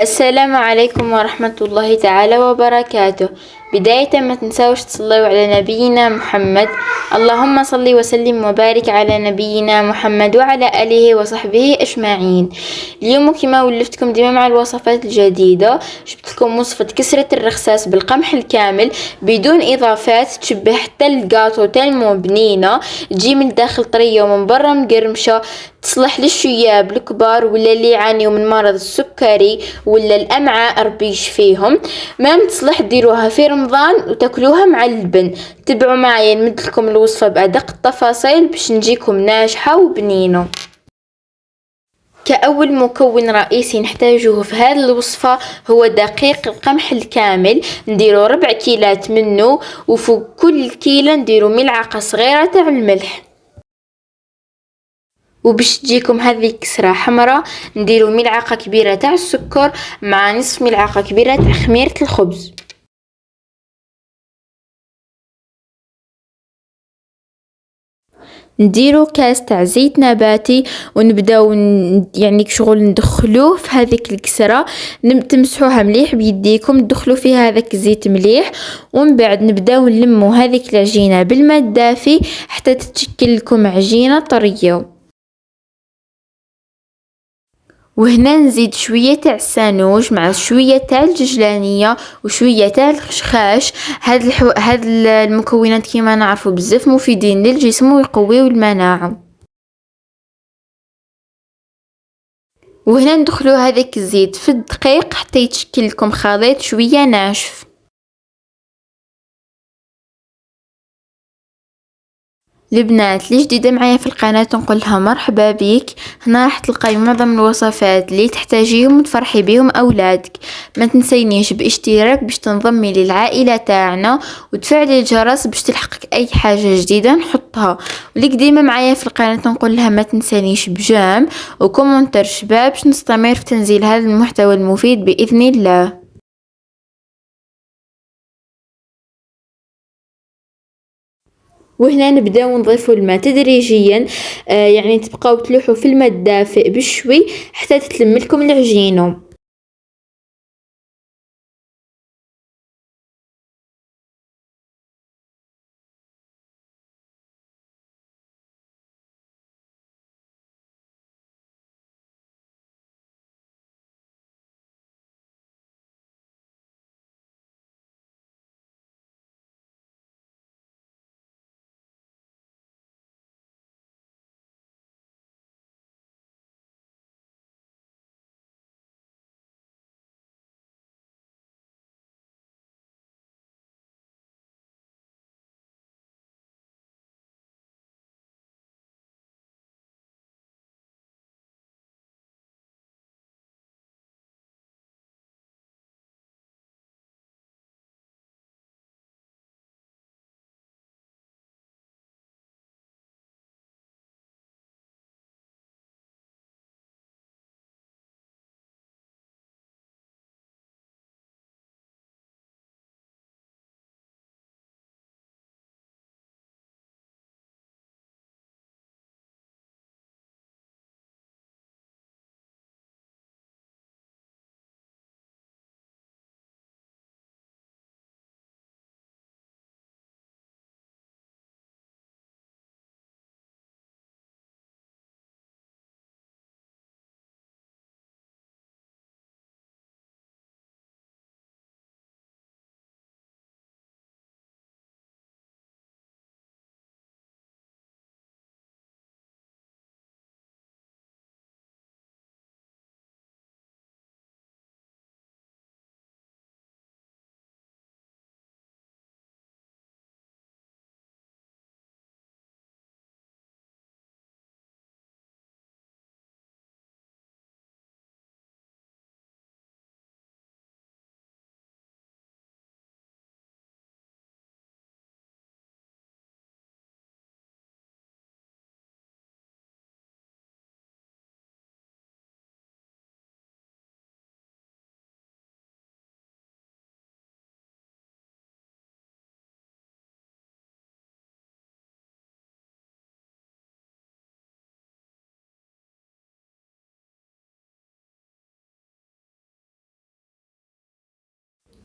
السلام عليكم ورحمة الله تعالى وبركاته. بداية ما تنساوش تصلوا على نبينا محمد. اللهم صل وسلم وبارك على نبينا محمد وعلى آله وصحبه أجمعين. اليوم كما ولفتكم ديما مع الوصفات الجديدة، جبت لكم وصفة كسرة الرخساس بالقمح الكامل بدون إضافات، تشبه حتى الجاتو تالمو بنينة، تجي من الداخل طرية ومن برا مقرمشة، تصلح للشياب الكبار ولا اللي يعانيوا من مرض السكري ولا الأمعاء ربي يشفيهم. ما تصلح ديروها في رمضان وتاكلوها مع اللبن. تبعوا معايا نمد لكم الوصفة بأدق التفاصيل باش نجيكم ناجحة وبنينة. كأول مكون رئيسي نحتاجه في هذه الوصفة هو دقيق القمح الكامل، نديرو 4 كيلات منه، وفوق كل كيلة نديرو ملعقة صغيرة تاع الملح. وباش تجيكم هذه كسرة حمراء نديرو ملعقة كبيرة تاع السكر مع نصف ملعقة كبيرة تاع خميرة الخبز. نديرو كاس تاع زيت نباتي ونبداو يعني كشغل ندخلوه في هذيك الكسرة، تمسحوها مليح بيديكم، تدخلوا فيها هذاك الزيت مليح، ومن بعد نبداو نلمو هذيك العجينة بالماء الدافي حتى تتشكل لكم عجينة طرية. وهنا نزيد شوية تاع السانوج مع شوية تاع الججلانية وشوية تاع الخشخاش. هاد المكونات كيما نعرفوا بزاف مفيدين للجسم ويقويو المناعة. وهنا ندخلو هذاك الزيت في الدقيق حتى يتشكل لكم خليط شوية ناشف. البنات اللي جديدة معايا في القناة نقولها مرحبا بيك. هنا راح تلقاي معظم الوصفات اللي تحتاجيهم وتفرحي بيهم اولادك. ما تنسينيش باشتراك باش تنضمي للعائلة تاعنا وتفعلي الجرس باش تلحقك اي حاجة جديدة نحطها. واللي قديمة معايا في القناة نقولها ما تنسانيش بجام وكومنتر شباب باش نستمر في تنزيل هذا المحتوى المفيد باذن الله. وهنا نبداو نضيفوا الماء تدريجيا، يعني تبقاو تلوحوا في الماء الدافئ بشوي حتى تتلم لكم العجينه.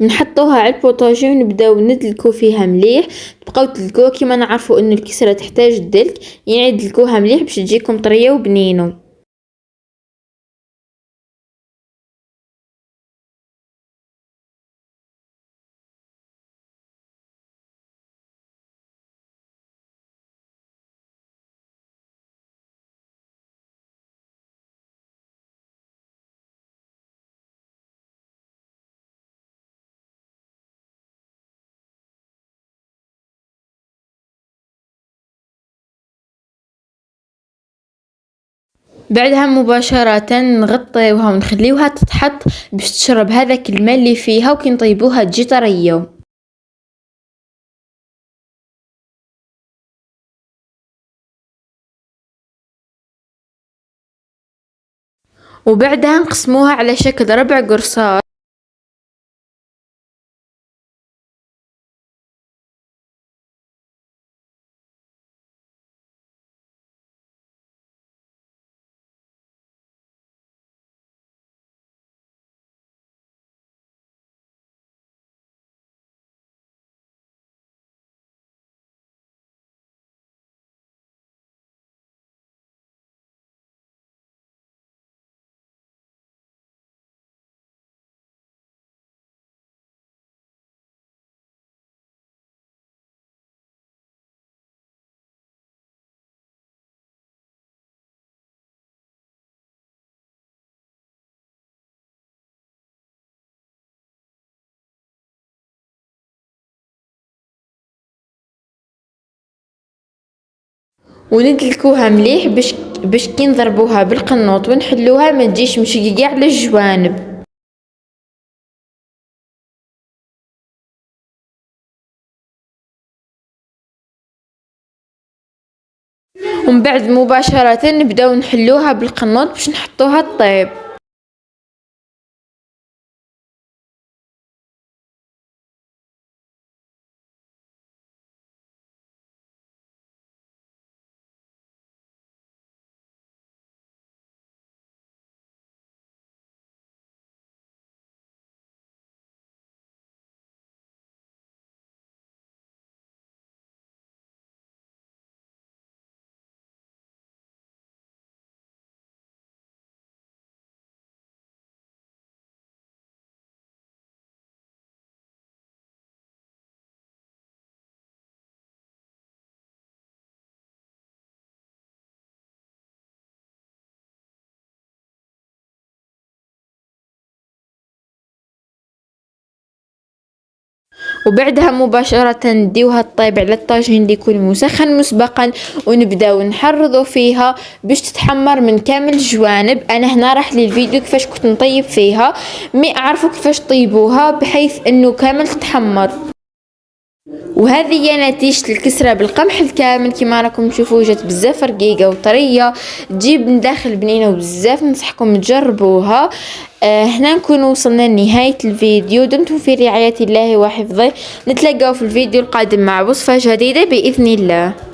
نحطوها على البوطاجي ونبداو ندلكو فيها مليح. تبقاو تدلكوها كيما نعرفوا انه الكسره تحتاج الدلك، يعني دلكوها مليح باش تجيكم طريه وبنينه. بعدها مباشرة نغطيوها ونخليوها تتحط باش تشرب هذاك الماء اللي فيها، وكي نطيبوها تجي طرية. وبعدها نقسموها على شكل 4 قرصات. وندلكوها مليح باش كي نضربوها بالقنوط ونحلوها ما تجيش مشققة على الجوانب. ومن بعد مباشرة نبداو نحلوها بالقنوط باش نحطوها طيب. وبعدها مباشرة نديوها الطيب على الطاجين اللي يكون مسخن مسبقا، ونبداو نحرضو فيها باش تتحمر من كامل الجوانب. انا هنا راح لي الفيديو كيفاش كنت نطيب فيها، مي اعرفوا كيفاش طيبوها بحيث انه كامل تتحمر. وهذه هي نتيجة الكسرة بالقمح الكامل. كما راكم تشوفوا جات بزاف رقيقة وطرية، تجيب من داخل بنينة وبزاف ننصحكم تجربوها. هنا نكون وصلنا لنهاية الفيديو. دمتم في رعاية الله وحفظه. نتلاقاو في الفيديو القادم مع وصفة جديدة بإذن الله.